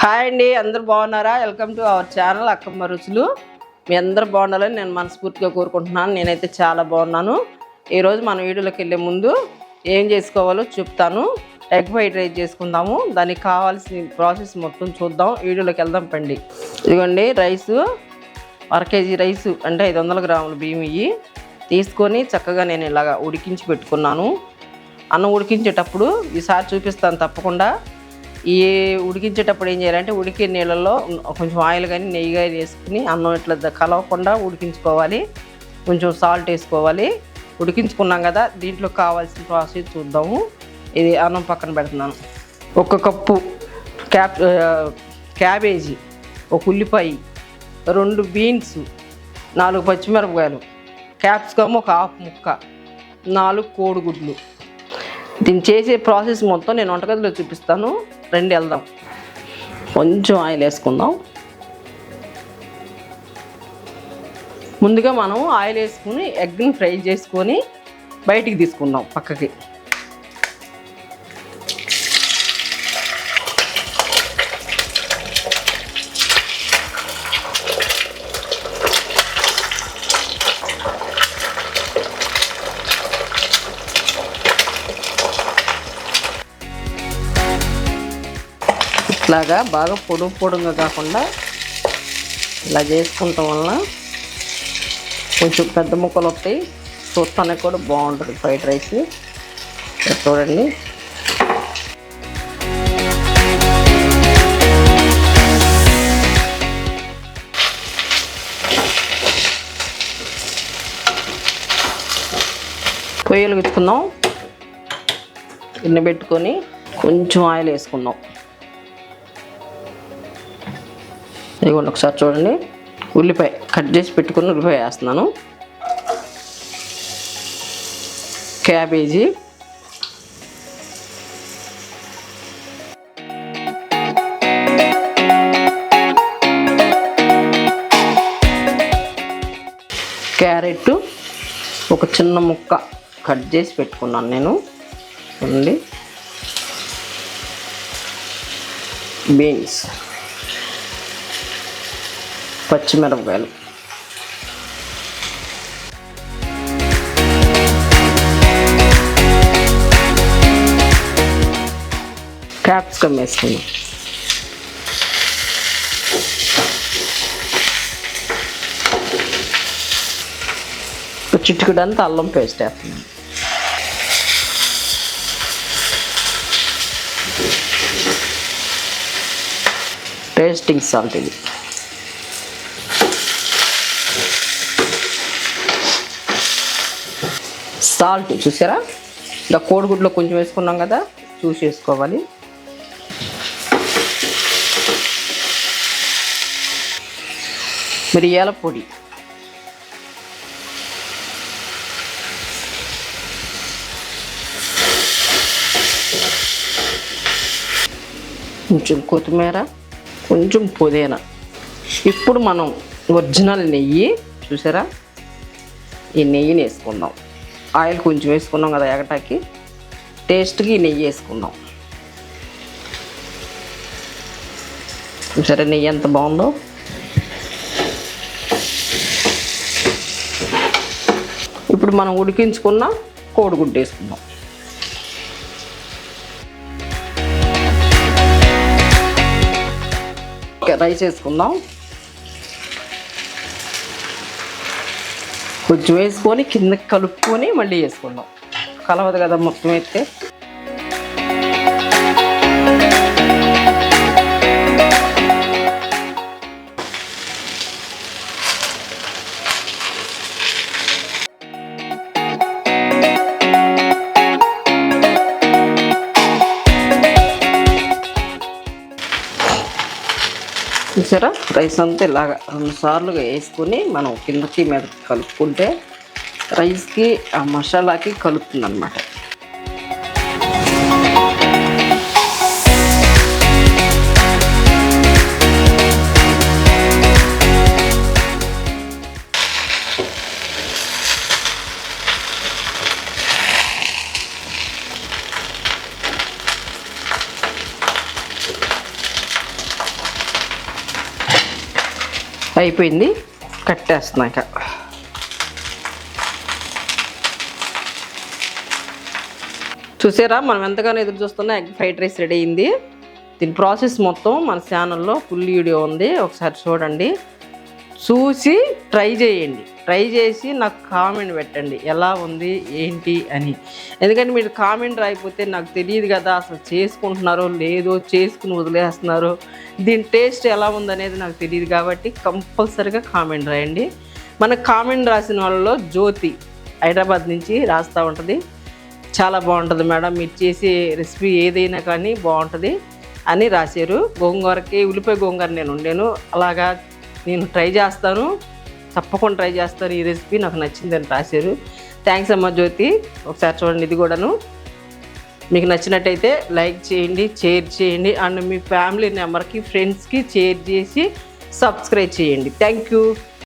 Hi అండి, అందరూ బాగున్నారా? Welcome to our channel Akkamma రుచులు. మీ అందరూ బాగుండాలని నేను మనస్ఫూర్తిగా కోరుకుంటున్నాను. నేనైతే చాలా బాగున్నాను. ఈరోజు మన వీడియోలోకి వెళ్ళే ముందు ఏం చేసుకోవాలో చెప్తాను. ఎగ్ ఫ్రైడ్ రైస్ చేసుకుందాము. దానికి కావాల్సిన ప్రాసెస్ మొత్తం చూద్దాం. వీడియోలోకి వెళ్దాం పండి. ఇదిగోండి రైసు, 1 కేజీ రైసు అంటే 500 గ్రాముల బియ్యం ఇవి తీసుకొని చక్కగా నేను ఇలాగా ఉడికించి పెట్టుకున్నాను. అన్నం ఉడికించేటప్పుడు ఈసారి చూపిస్తాను తప్పకుండా. ఈ ఉడికించేటప్పుడు ఏం చేయాలంటే ఉడికే నీళ్ళల్లో కొంచెం ఆయిల్ కానీ నెయ్యి కానీ వేసుకుని అన్నం ఇట్లా కలవకుండా ఉడికించుకోవాలి. కొంచెం సాల్ట్ వేసుకోవాలి. ఉడికించుకున్నాం కదా, దీంట్లో కావాల్సిన ప్రాసెస్ చూద్దాము. ఇది అన్నం పక్కన పెడుతున్నాను. 1 కప్పు క్యాబేజీ, 1 ఉల్లిపాయ, 2 బీన్స్, 4 పచ్చిమిరపకాయలు, క్యాప్సికమ్ 1 హాఫ్ ముక్క, 4 కోడిగుడ్లు. దీన్ని చేసే ప్రాసెస్ మొత్తం నేను వంటగదిలో చూపిస్తాను. రండి వెళ్దాం. కొంచెం ఆయిల్ వేసుకుందాం. ముందుగా మనం ఆయిల్ వేసుకుని ఎగ్ని ఫ్రై చేసుకొని బయటికి తీసుకుందాం పక్కకి. ఇట్లాగా బాగా పొడుగా కాకుండా ఇలా చేసుకుంటాం వలన కొంచెం పెద్ద ముక్కలు వస్తాయి. చూస్తానికి కూడా బాగుంటుంది ఫ్రైడ్ రైస్. చూడండి, పొయ్యిలు వెతుకుందాం. గిన్నె పెట్టుకొని కొంచెం ఆయిల్ వేసుకుందాం. ఇదిగోండి ఒకసారి చూడండి, ఉల్లిపాయ కట్ చేసి పెట్టుకుని ఉల్లిపాయ వేస్తున్నాను. క్యాబేజీ, క్యారెట్ 1 చిన్న ముక్క కట్ చేసి పెట్టుకున్నాను నేను. చూడండి, బీన్స్, పచ్చిమిరపకాయలు, క్యాప్సికమ్ వేసుకున్నాం. చిటికెడంతా అల్లం పేస్ట్ వేస్తున్నాం. టేస్టింగ్ సాల్ట్, ఇది సాల్ట్ చూసారా, ఇంకా కోడిగుడ్లో కొంచెం వేసుకున్నాం కదా, చూసి వేసుకోవాలి. మిరియాల పొడి, కొంచెం కొత్తిమీర, కొంచెం పుదీనా. ఇప్పుడు మనం ఒరిజినల్ నెయ్యి చూసారా, ఈ నెయ్యిని వేసుకుందాం. ఆయిల్ కొంచెం వేసుకున్నాం కదా ఎగటాకి, టేస్ట్కి నెయ్యి వేసుకుందాం. సరే, నెయ్యి ఎంత బాగుందో. ఇప్పుడు మనం ఉడికించుకున్న కోడిగుడ్డు వేసుకుందాం. రైస్ వేసుకుందాం. కొంచెం వేసుకొని కిందకి కలుపుకొని మళ్ళీ వేసుకుందాం. కలవదు కదా మొత్తం అయితే. చూసారా, రైస్ అంతా ఇలాగా 2 సార్లుగా వేసుకొని మనం కిందకి మీద కలుపుకుంటే రైస్కి ఆ మసాలాకి కలుపుతుంది అన్నమాట. అయిపోయింది, కట్టేస్తున్నాక. చూసారా, మనం ఎంతగానో ఎదురు చూస్తున్నా ఎగ్ ఫ్రైడ్ రైస్ రెడీ అయింది. దీని ప్రాసెస్ మొత్తం మన ఛానల్లో ఫుల్ వీడియో ఉంది, ఒకసారి చూడండి. చూసి ట్రై చేయండి, ట్రై చేసి నాకు కామెంట్ పెట్టండి ఎలా ఉంది ఏంటి అని. ఎందుకంటే మీరు కామెంట్ రాయిపోతే నాకు తెలియదు కదా అసలు చేసుకుంటున్నారో లేదో, చేసుకుని వదిలేస్తున్నారో, దీని టేస్ట్ ఎలా ఉందనేది నాకు తెలియదు. కాబట్టి కంపల్సరీగా కామెంట్ రాయండి. మనకు కామెంట్ రాసిన వాళ్ళలో జ్యోతి హైదరాబాద్ నుంచి రాస్తూ ఉంటుంది, చాలా బాగుంటుంది మేడం మీరు చేసే రెసిపీ ఏదైనా కానీ బాగుంటుంది అని రాశారు. గోంగూరకి ఉల్లిపాయ గోంగూర నేను వండాను, అలాగా నేను ట్రై చేస్తాను, తప్పకుండా ట్రై చేస్తాను, ఈ రెసిపీ నాకు నచ్చిందని రాశారు. థ్యాంక్స్ అమ్మ జ్యోతి. ఒకసారి చూడండి, ఇది కూడాను మీకు నచ్చినట్టయితే లైక్ చేయండి, షేర్ చేయండి, అండ్ మీ ఫ్యామిలీ మెంబర్కి ఫ్రెండ్స్కి షేర్ చేసి సబ్స్క్రైబ్ చేయండి. Thank you.